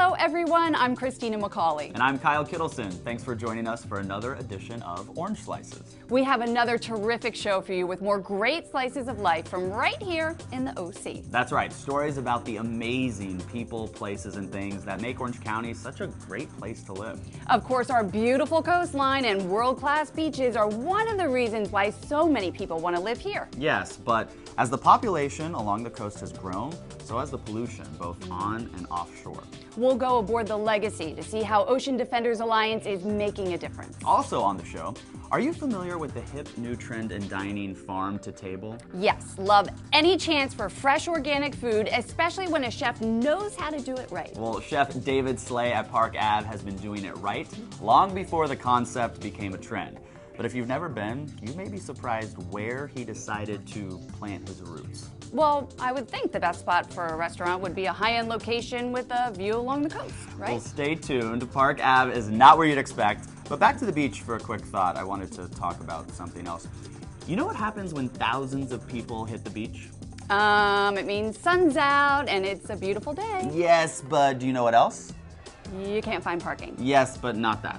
Hello everyone, I'm Christina McCauley. And I'm Kyle Kittleson. Thanks for joining us for another edition of Orange Slices. We have another terrific show for you with more great slices of life from right here in the OC. That's right, stories about the amazing people, places, and things that make Orange County such a great place to live. Of course, our beautiful coastline and world-class beaches are one of the reasons why so many people want to live here. Yes, but as the population along the coast has grown, so has the pollution, both on and offshore. We'll go aboard the Legacy to see how Ocean Defenders Alliance is making a difference. Also on the show, are you familiar with the hip new trend in dining, farm to table? Yes, love any chance for fresh organic food, especially when a chef knows how to do it right. Well, Chef David Slay at Park Ave has been doing it right long before the concept became a trend. But if you've never been, you may be surprised where he decided to plant his roots. Well, I would think the best spot for a restaurant would be a high-end location with a view along the coast, right? Well, stay tuned. Park Ave is not where you'd expect. But back to the beach for a quick thought. I wanted to talk about something else. You know what happens when thousands of people hit the beach? It means sun's out and it's a beautiful day. Yes, but do you know what else? You can't find parking. Yes, but not that.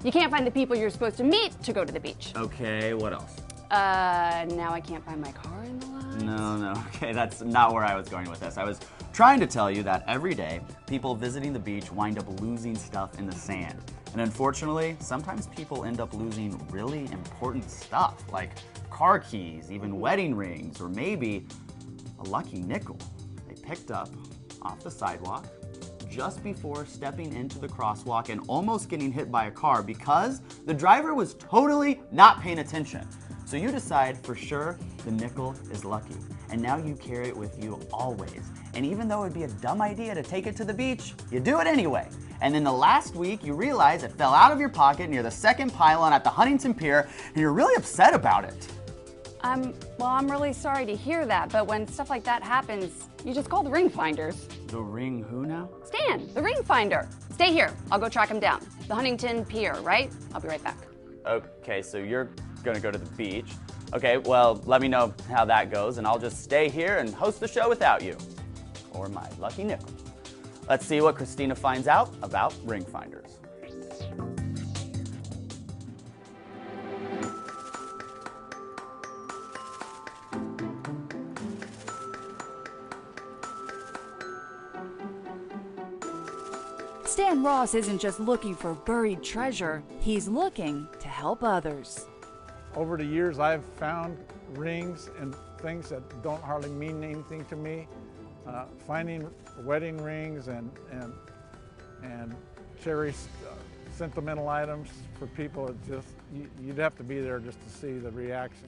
You can't find the people you're supposed to meet to go to the beach. Okay, what else? Now I can't find my car in the lot. No, okay, that's not where I was going with this. I was trying to tell you that every day, people visiting the beach wind up losing stuff in the sand. And unfortunately, sometimes people end up losing really important stuff, like car keys, even wedding rings, or maybe a lucky nickel they picked up off the sidewalk just before stepping into the crosswalk and almost getting hit by a car because the driver was totally not paying attention. So you decide for sure the nickel is lucky, and now you carry it with you always. And even though it'd be a dumb idea to take it to the beach, you do it anyway. And then the last week you realize it fell out of your pocket near the second pylon at the Huntington Pier, and you're really upset about it. Well, I'm really sorry to hear that, but when stuff like that happens, you just call the ring finders. The ring who now? Stan, the ring finder. Stay here, I'll go track him down. The Huntington Pier, right? I'll be right back. Okay, so you're gonna go to the beach. Okay, well, let me know how that goes, and I'll just stay here and host the show without you. Or my lucky nickel. Let's see what Christina finds out about ring finders. Stan Ross isn't just looking for buried treasure, he's looking to help others. Over the years, I've found rings and things that don't hardly mean anything to me. Finding wedding rings and cherished sentimental items for people, it just, you'd have to be there just to see the reaction.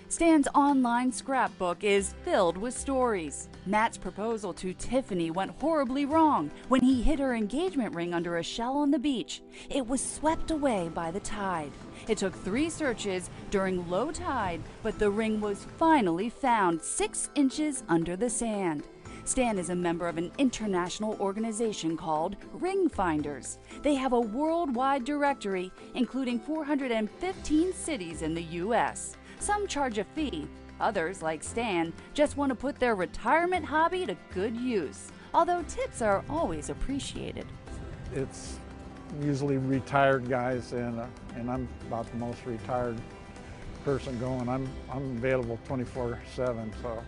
Stan's online scrapbook is filled with stories. Matt's proposal to Tiffany went horribly wrong when he hid her engagement ring under a shell on the beach. It was swept away by the tide. It took 3 searches during low tide, but the ring was finally found 6 inches under the sand. Stan is a member of an international organization called Ring Finders. They have a worldwide directory, including 415 cities in the U.S. Some charge a fee. Others, like Stan, just want to put their retirement hobby to good use, although tips are always appreciated. It's usually retired guys, and I'm about the most retired person going. I'm available 24/7, so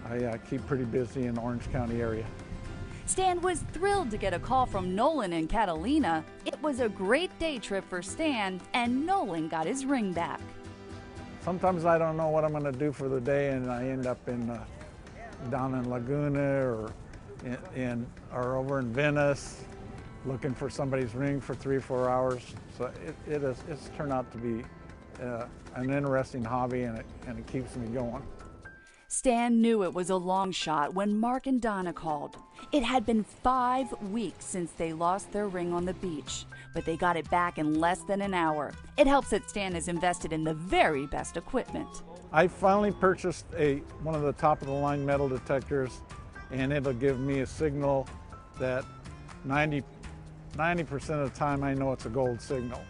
I keep pretty busy in the Orange County area. Stan was thrilled to get a call from Nolan and Catalina. It was a great day trip for Stan, and Nolan got his ring back. Sometimes I don't know what I'm going to do for the day, and I end up down in Laguna or over in Venice looking for somebody's ring for 3 or 4 hours. So it's turned out to be an interesting hobby, and it keeps me going. Stan knew it was a long shot when Mark and Donna called. It had been 5 weeks since they lost their ring on the beach, but they got it back in less than an hour. It helps that Stan is invested in the very best equipment. I finally purchased one of the top-of-the-line metal detectors, and it'll give me a signal that 90% of the time I know it's a gold signal.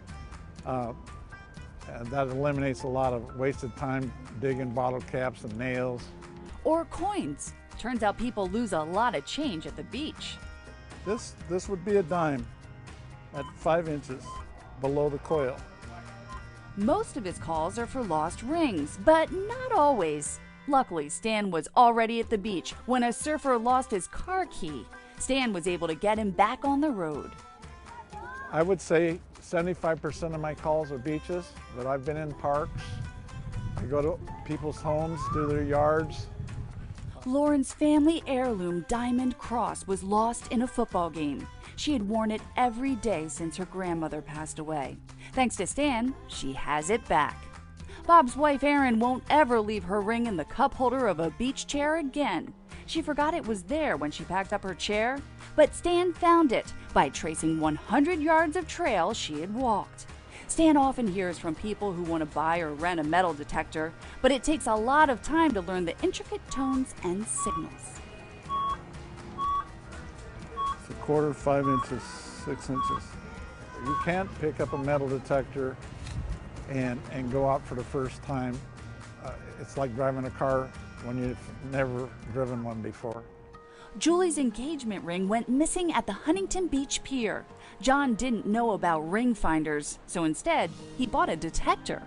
And that eliminates a lot of wasted time digging bottle caps and nails. Or coins. Turns out people lose a lot of change at the beach. This would be a dime at 5 inches below the coil. Most of his calls are for lost rings, but not always. Luckily, Stan was already at the beach when a surfer lost his car key. Stan was able to get him back on the road. I would say 75% of my calls are beaches, but I've been in parks. I go to people's homes, do their yards. Lauren's family heirloom diamond cross was lost in a football game. She had worn it every day since her grandmother passed away. Thanks to Stan, she has it back. Bob's wife Erin won't ever leave her ring in the cup holder of a beach chair again. She forgot it was there when she packed up her chair, but Stan found it by tracing 100 yards of trail she had walked. Stan often hears from people who want to buy or rent a metal detector, but it takes a lot of time to learn the intricate tones and signals. It's a quarter, 5 inches, 6 inches. You can't pick up a metal detector and go out for the first time. It's like driving a car when you've never driven one before. Julie's engagement ring went missing at the Huntington Beach Pier. John didn't know about ring finders, so instead, he bought a detector.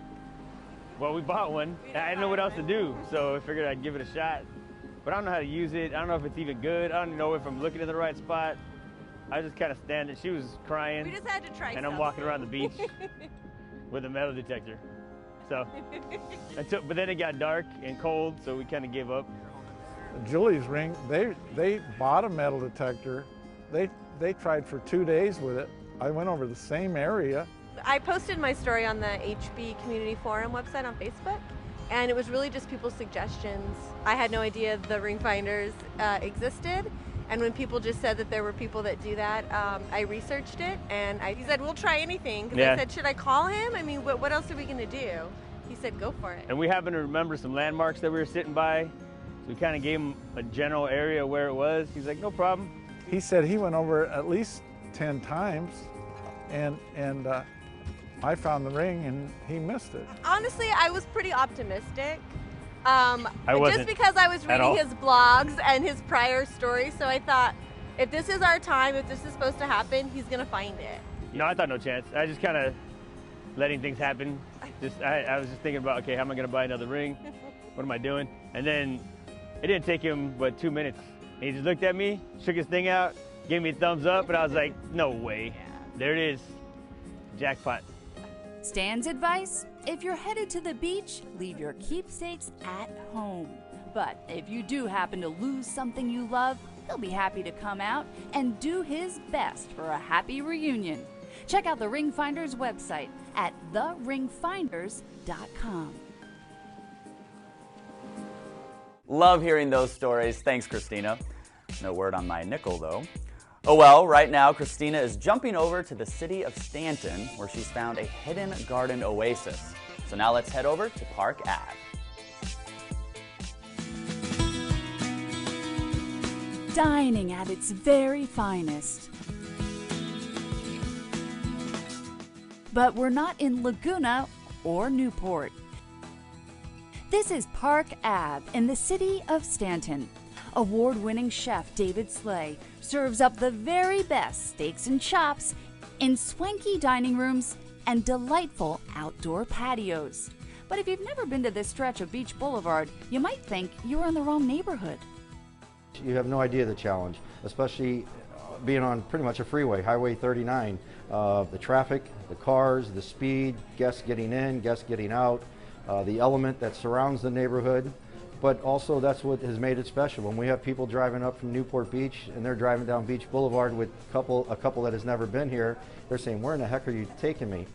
Well, we bought one. I didn't know what else to do, so I figured I'd give it a shot. But I don't know how to use it. I don't know if it's even good. I don't know if I'm looking in the right spot. I just kind of stand it. She was crying. We just had to try and I'm walking around the beach with a metal detector. So, but then it got dark and cold, so we kind of gave up. Julie's ring, they bought a metal detector. They tried for 2 days with it. I went over the same area. I posted my story on the HB Community Forum website on Facebook, and it was really just people's suggestions. I had no idea the ring finders existed, and when people just said that there were people that do that, I researched it, and he said, we'll try anything. Because I said, should I call him? I mean, what else are we going to do? He said, go for it. And we happened to remember some landmarks that we were sitting by, so we kind of gave him a general area where it was. He's like, no problem. He said he went over it at least 10 times, and I found the ring and he missed it. Honestly, I was pretty optimistic. I wasn't just because I was reading his blogs and his prior stories, so I thought, if this is our time, if this is supposed to happen, he's gonna find it. You know, I thought no chance. I just kind of letting things happen. I was just thinking about, okay, how am I gonna buy another ring? What am I doing? And then it didn't take him but 2 minutes. And he just looked at me, shook his thing out, gave me a thumbs up, and I was like, no way. There it is. Jackpot. Stan's advice? If you're headed to the beach, leave your keepsakes at home. But if you do happen to lose something you love, he'll be happy to come out and do his best for a happy reunion. Check out the Ring Finders website at theringfinders.com. Love hearing those stories. Thanks, Christina. No word on my nickel, though. Oh well, right now, Christina is jumping over to the city of Stanton, where she's found a hidden garden oasis. So now let's head over to Park Ave. Dining at its very finest. But we're not in Laguna or Newport. This is Park Ave in the city of Stanton. Award-winning chef David Slay serves up the very best steaks and chops in swanky dining rooms and delightful outdoor patios. But if you've never been to this stretch of Beach Boulevard, you might think you're in the wrong neighborhood. You have no idea the challenge, especially being on pretty much a freeway, Highway 39. The traffic, the cars, the speed, guests getting in, guests getting out, the element that surrounds the neighborhood. But also that's what has made it special. When we have people driving up from Newport Beach and they're driving down Beach Boulevard with a couple that has never been here, they're saying, where in the heck are you taking me?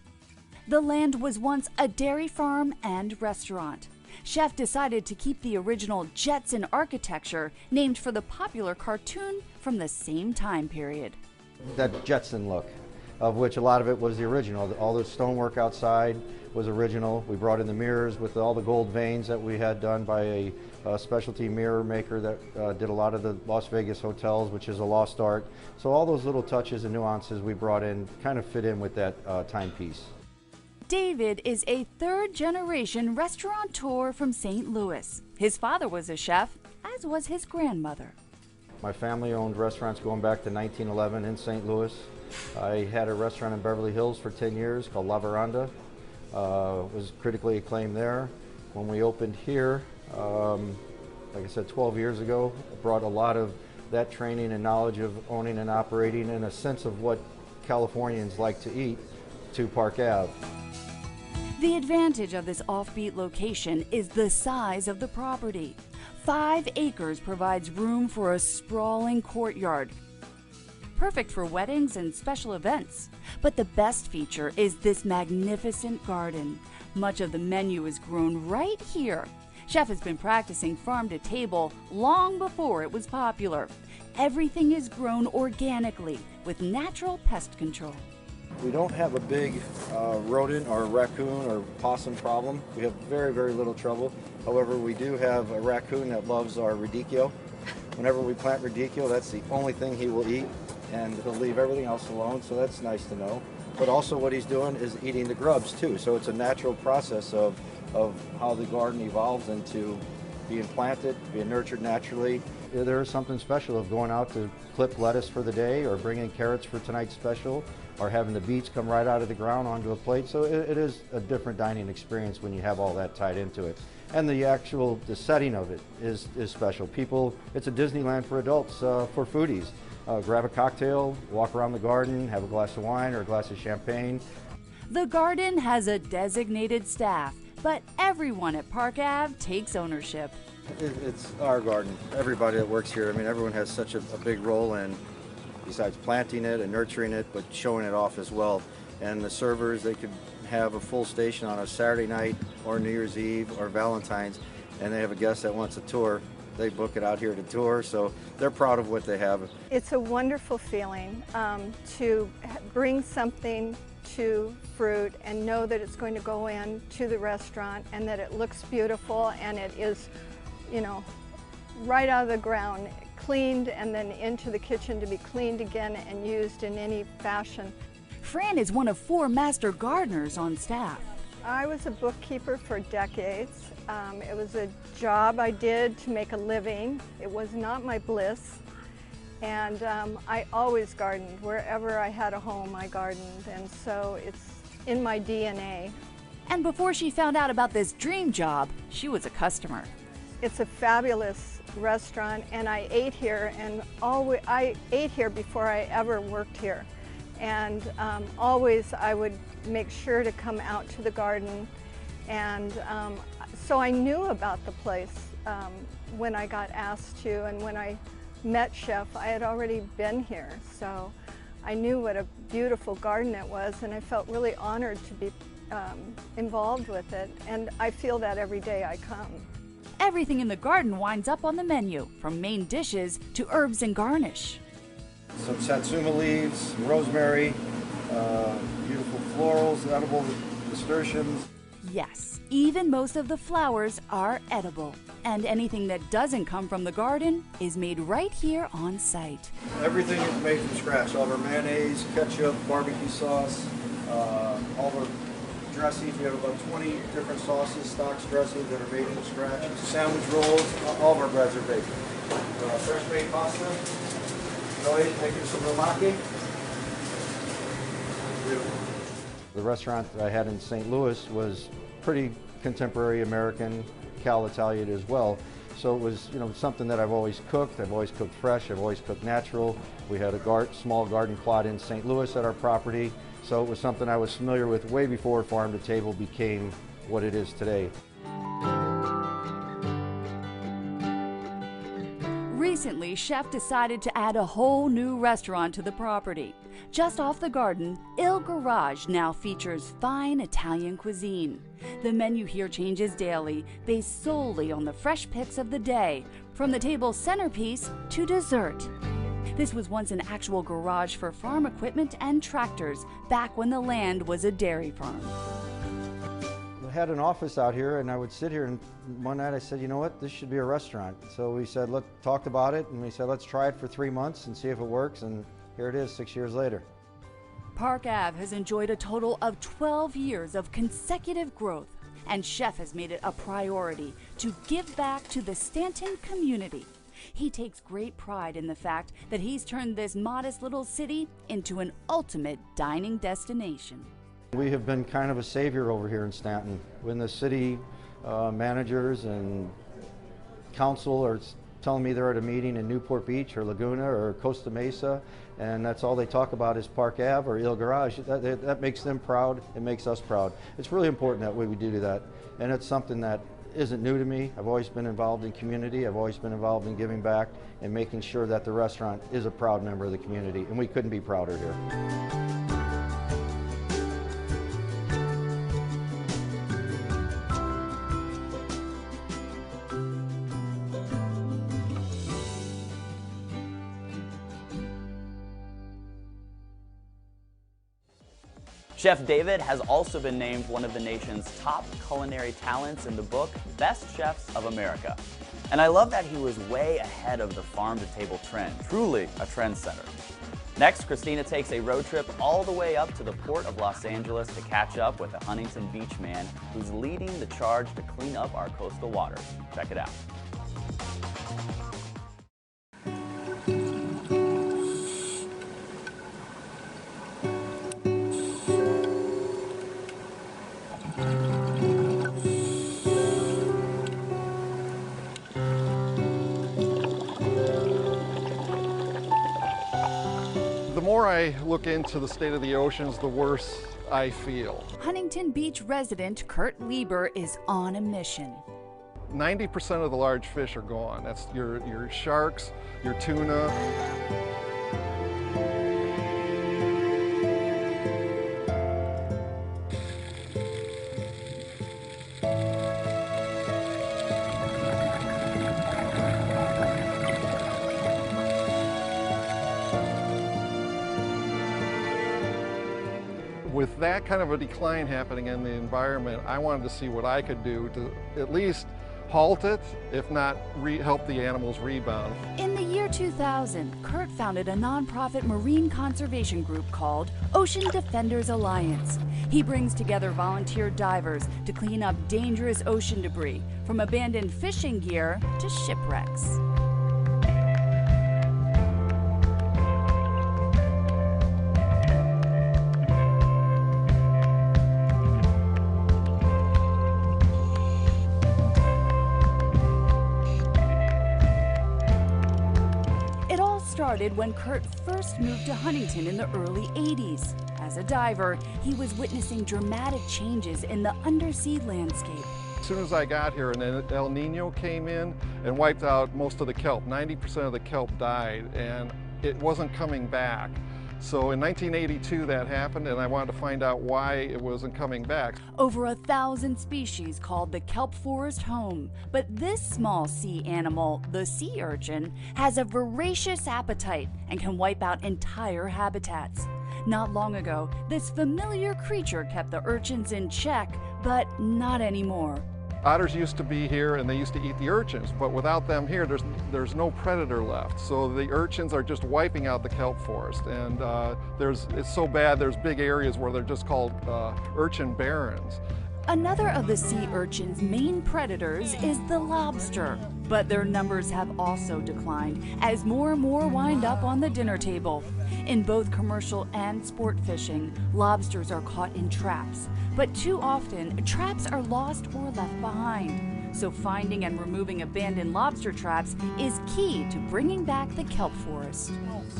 The land was once a dairy farm and restaurant. Chef decided to keep the original Jetson architecture, named for the popular cartoon from the same time period. That Jetson look, of which a lot of it was the original. All the stonework outside was original. We brought in the mirrors with all the gold veins that we had done by a specialty mirror maker that did a lot of the Las Vegas hotels, which is a lost art. So all those little touches and nuances we brought in kind of fit in with that timepiece. David is a third-generation restaurateur from St. Louis. His father was a chef, as was his grandmother. My family owned restaurants going back to 1911 in St. Louis. I had a restaurant in Beverly Hills for 10 years called La Veranda. Was critically acclaimed there. When we opened here, like I said, 12 years ago, it brought a lot of that training and knowledge of owning and operating and a sense of what Californians like to eat to Park Ave. The advantage of this offbeat location is the size of the property. 5 acres provides room for a sprawling courtyard, perfect for weddings and special events. But the best feature is this magnificent garden. Much of the menu is grown right here. Chef has been practicing farm to table long before it was popular. Everything is grown organically with natural pest control. We don't have a big rodent or raccoon or possum problem. We have very, very little trouble. However, we do have a raccoon that loves our radicchio. Whenever we plant radicchio, that's the only thing he will eat, and he'll leave everything else alone, so that's nice to know. But also what he's doing is eating the grubs too, so it's a natural process of how the garden evolves into being planted, being nurtured naturally. There is something special of going out to clip lettuce for the day or bringing carrots for tonight's special or having the beets come right out of the ground onto a plate. So it is a different dining experience when you have all that tied into it. And the setting of it is special. It's a Disneyland for adults, for foodies. Grab a cocktail, walk around the garden, have a glass of wine or a glass of champagne. The garden has a designated staff, but everyone at Park Ave takes ownership. It's our garden. Everybody that works here, I mean, everyone has such a big role in, besides planting it and nurturing it, but showing it off as well. And the servers, they could have a full station on a Saturday night or New Year's Eve or Valentine's, and they have a guest that wants a tour. They book it out here to tour, so they're proud of what they have. It's a wonderful feeling to bring something to fruit and know that it's going to go in to the restaurant and that it looks beautiful and it is, you know, right out of the ground, cleaned and then into the kitchen to be cleaned again and used in any fashion. Fran is one of 4 master gardeners on staff. I was a bookkeeper for decades. It was a job I did to make a living. It was not my bliss. And I always gardened. Wherever I had a home, I gardened. And so it's in my DNA. And before she found out about this dream job, she was a customer. It's a fabulous restaurant, and I ate here, and I ate here before I ever worked here. And always I would make sure to come out to the garden, and so I knew about the place when I got asked to, and when I met Chef, I had already been here, so I knew what a beautiful garden it was, and I felt really honored to be involved with it, and I feel that every day I come. Everything in the garden winds up on the menu, from main dishes to herbs and garnish. Some satsuma leaves, some rosemary, beautiful florals, edible nasturtiums. Yes, even most of the flowers are edible. And anything that doesn't come from the garden is made right here on site. Everything is made from scratch. All of our mayonnaise, ketchup, barbecue sauce, all of our dressings. We have about 20 different sauces, stocks, dressings that are made from scratch. Sandwich rolls, all of our breads are baked. Fresh made pasta. Making some romaki. The restaurant that I had in St. Louis was pretty contemporary American, Cal Italian as well. So it was, you know, something that I've always cooked. I've always cooked fresh. I've always cooked natural. We had a small garden plot in St. Louis at our property. So it was something I was familiar with way before farm to table became what it is today. Recently, Chef decided to add a whole new restaurant to the property. Just off the garden, Il Garage now features fine Italian cuisine. The menu here changes daily, based solely on the fresh picks of the day, from the table's centerpiece to dessert. This was once an actual garage for farm equipment and tractors, back when the land was a dairy farm. I had an office out here, and I would sit here, and one night I said, you know what, this should be a restaurant. So we said, talked about it, and we said, let's try it for 3 months and see if it works, and here it is 6 years later. Park Ave has enjoyed a total of 12 years of consecutive growth, and Chef has made it a priority to give back to the Stanton community. He takes great pride in the fact that he's turned this modest little city into an ultimate dining destination. We have been kind of a savior over here in Stanton. When the city managers and council are telling me they're at a meeting in Newport Beach or Laguna or Costa Mesa, and that's all they talk about is Park Ave or Il Garage, that makes them proud. It makes us proud. It's really important that we do that, and it's something that isn't new to me. I've always been involved in community. I've always been involved in giving back and making sure that the restaurant is a proud member of the community, and we couldn't be prouder here. Chef David has also been named one of the nation's top culinary talents in the book Best Chefs of America. And I love that he was way ahead of the farm-to-table trend, truly a trendsetter. Next, Christina takes a road trip all the way up to the Port of Los Angeles to catch up with a Huntington Beach man who's leading the charge to clean up our coastal waters. Check it out. The more I look into the state of the oceans, the worse I feel. Huntington Beach resident Kurt Lieber is on a mission. 90% of the large fish are gone. That's your sharks, your tuna. With that kind of a decline happening in the environment, I wanted to see what I could do to at least halt it, if not help the animals rebound. In the year 2000, Kurt founded a nonprofit marine conservation group called Ocean Defenders Alliance. He brings together volunteer divers to clean up dangerous ocean debris, from abandoned fishing gear to shipwrecks. Started when Kurt first moved to Huntington in the early 80s. As a diver, he was witnessing dramatic changes in the undersea landscape. As soon as I got here, an El Nino came in and wiped out most of the kelp. 90% of the kelp died, and it wasn't coming back. So in 1982 that happened, and I wanted to find out why it wasn't coming back. Over 1,000 species called the kelp forest home. But this small sea animal, the sea urchin, has a voracious appetite and can wipe out entire habitats. Not long ago, this familiar creature kept the urchins in check, but not anymore. Otters used to be here and they used to eat the urchins, but without them here, there's no predator left. So the urchins are just wiping out the kelp forest, and it's so bad there's big areas where they're just called urchin barrens. Another of the sea urchin's main predators is the lobster, but their numbers have also declined as more and more wind up on the dinner table. In both commercial and sport fishing, lobsters are caught in traps, but too often traps are lost or left behind. So finding and removing abandoned lobster traps is key to bringing back the kelp forest.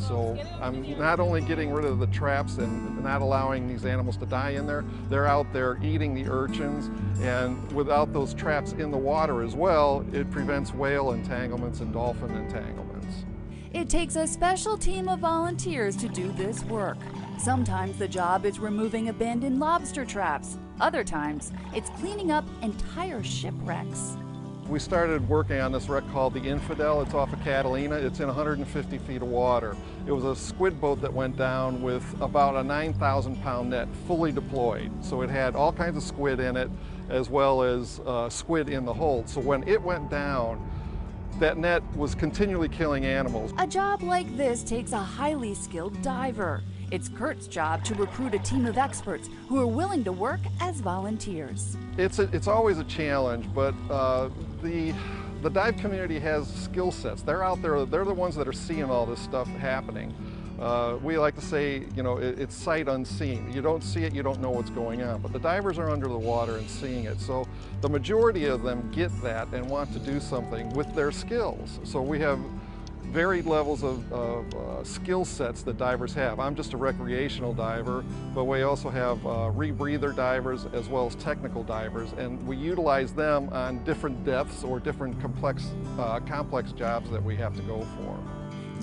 So I'm not only getting rid of the traps and not allowing these animals to die in there, they're out there eating the urchins, and without those traps in the water as well, it prevents whale entanglements and dolphin entanglements. It takes a special team of volunteers to do this work. Sometimes the job is removing abandoned lobster traps. Other times, it's cleaning up entire shipwrecks. We started working on this wreck called the Infidel. It's off of Catalina. It's in 150 feet of water. It was a squid boat that went down with about a 9,000-pound net fully deployed. So it had all kinds of squid in it, as well as squid in the hold. So when it went down, that net was continually killing animals. A job like this takes a highly skilled diver. It's Kurt's job to recruit a team of experts who are willing to work as volunteers. It's always a challenge, but the The dive community has skill sets. They're out there, they're the ones that are seeing all this stuff happening. We like to say, you know, it's sight unseen. You don't see it, you don't know what's going on. But the divers are under the water and seeing it. So the majority of them get that and want to do something with their skills. So we have varied levels of skill sets that divers have. I'm just a recreational diver, but we also have rebreather divers as well as technical divers, and we utilize them on different depths or different complex jobs that we have to go for.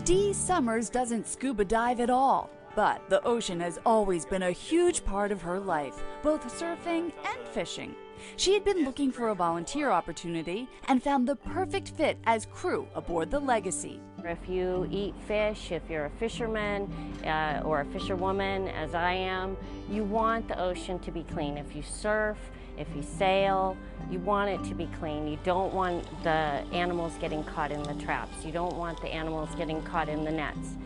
Dee Summers doesn't scuba dive at all, but the ocean has always been a huge part of her life, both surfing and fishing. She had been looking for a volunteer opportunity and found the perfect fit as crew aboard the Legacy. If you eat fish, if you're a fisherman or a fisherwoman, as I am, you want the ocean to be clean. If you surf, if you sail, you want it to be clean. You don't want the animals getting caught in the traps. You don't want the animals getting caught in the nets.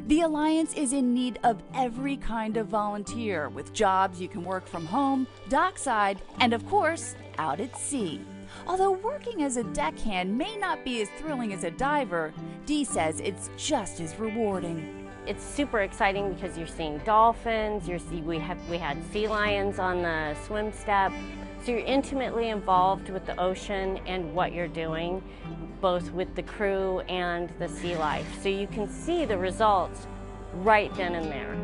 The Alliance is in need of every kind of volunteer, with jobs you can work from home, dockside, and of course, out at sea. Although working as a deckhand may not be as thrilling as a diver, Dee says it's just as rewarding. It's super exciting because you're seeing dolphins, we had sea lions on the swim step, so you're intimately involved with the ocean and what you're doing, both with the crew and the sea life. So you can see the results right then and there.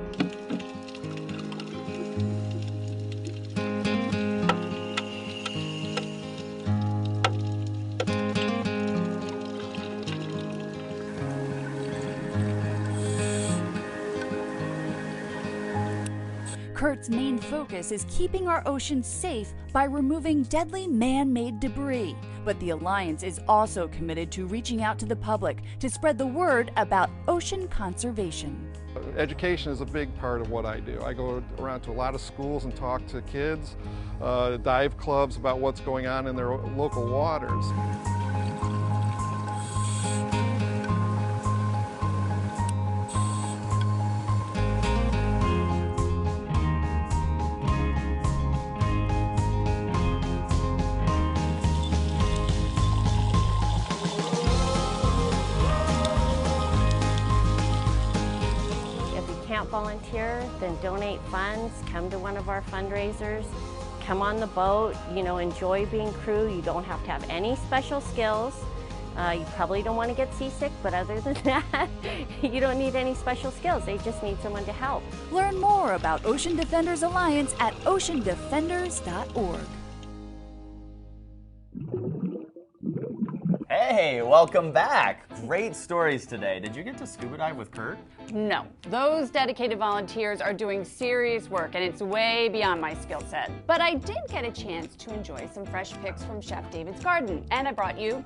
Kurt's main focus is keeping our oceans safe by removing deadly man-made debris. But the Alliance is also committed to reaching out to the public to spread the word about ocean conservation. Education is a big part of what I do. I go around to a lot of schools and talk to kids, dive clubs about what's going on in their local waters. Volunteer, then donate funds, come to one of our fundraisers, come on the boat, you know, enjoy being crew. You don't have to have any special skills. You probably don't want to get seasick, but other than that, you don't need any special skills. They just need someone to help. Learn more about Ocean Defenders Alliance at oceandefenders.org. Hey, welcome back. Great stories today. Did you get to scuba dive with Kurt? No, those dedicated volunteers are doing serious work and it's way beyond my skill set. But I did get a chance to enjoy some fresh picks from Chef David's garden, and I brought you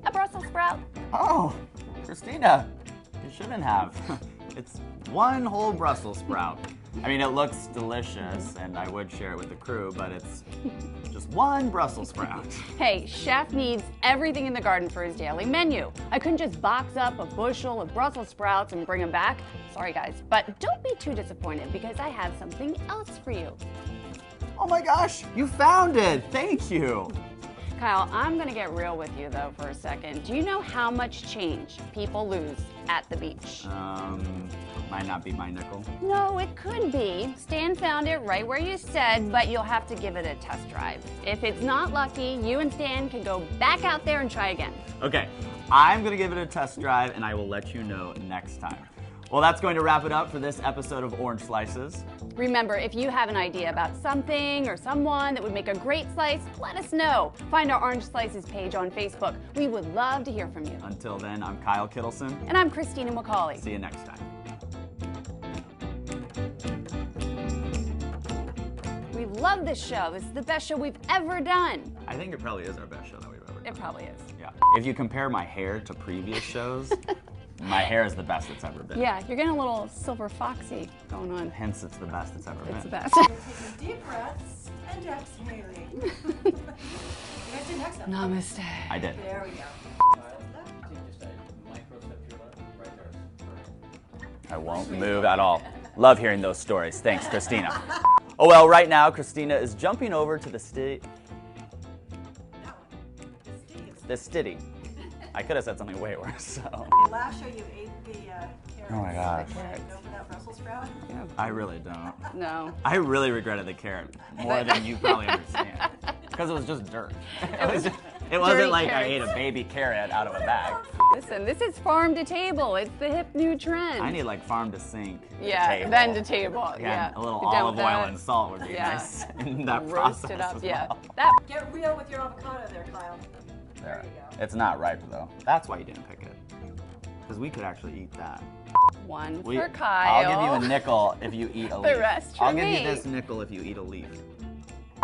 a Brussels sprout. Oh, Christina, you shouldn't have. It's one whole Brussels sprout. I mean, it looks delicious and I would share it with the crew, but it's just one Brussels sprout. Hey, Chef needs everything in the garden for his daily menu. I couldn't just box up a bushel of Brussels sprouts and bring them back. Sorry guys, but don't be too disappointed because I have something else for you. Oh my gosh, you found it. Thank you. Kyle, I'm gonna get real with you though for a second. Do you know how much change people lose at the beach? Might not be my nickel. No, it could be. Stan found it right where you said, but you'll have to give it a test drive. If it's not lucky, you and Stan can go back out there and try again. Okay, I'm gonna give it a test drive and I will let you know next time. Well, that's going to wrap it up for this episode of Orange Slices. Remember, if you have an idea about something or someone that would make a great slice, let us know. Find our Orange Slices page on Facebook. We would love to hear from you. Until then, I'm Kyle Kittleson. And I'm Christina McCauley. See you next time. We love this show. This is the best show we've ever done. I think it probably is our best show that we've ever done. It probably is. Yeah. If you compare my hair to previous shows, my hair is the best it's ever been. Yeah, you're getting a little silver foxy going on. Hence, it's the best it's ever been. It's the best. Taking deep breaths and exhaling. You guys did next up. Namaste. I did. There we go. I won't move at all. Love hearing those stories. Thanks, Christina. Oh well, right now, Christina is jumping over to the this stitty. I could have said something way worse, so. Last show you ate the carrots. Oh my gosh. Go for that Brussels sprout? Yeah. I really don't. No. I really regretted the carrot more than you probably understand. Because it was just dirt. It wasn't like I ate a baby carrot out of a bag. Listen, this is farm to table. It's the hip new trend. I need like farm to sink. Yeah, table. then to table. Yeah. A little You're down olive with oil that? and salt would be Yeah. nice in that Roast process it up. as Yeah. well. That. Get real with your avocado there, Kyle. There. It's not ripe though. That's why you didn't pick it. Because we could actually eat that. One We- for Kyle. I'll give you a nickel if you eat a leaf. The rest for I'll give me. you this nickel if you eat a leaf.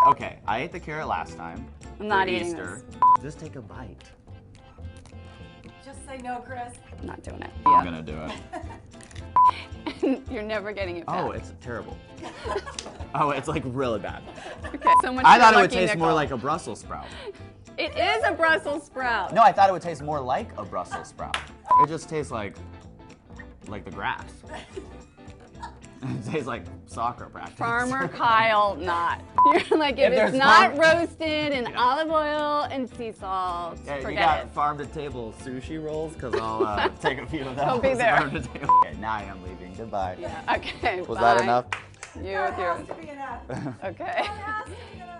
Okay, I ate the carrot last time. I'm not for eating Easter. Just take a bite. Just say no, Chris. I'm not doing it. I'm gonna do it. You're never getting it back. Oh, it's terrible. Oh, it's like really bad. Okay, so much I for thought it your would lucky taste more nickel. like a Brussels sprout. It is a Brussels sprout. No, I thought it would taste more like a Brussels sprout. It just tastes like the grass. It tastes like soccer practice. Farmer Kyle, not. You're like, if If it's there's not farm- roasted in olive oil and sea salt, Yeah, you forget got it. farm to table sushi rolls? Because I'll take a few of those. I'll be there. Farm to table. Okay, now I am leaving. Goodbye. Yeah, okay, Was bye. that enough? You with your, To be enough. okay. Has to be enough.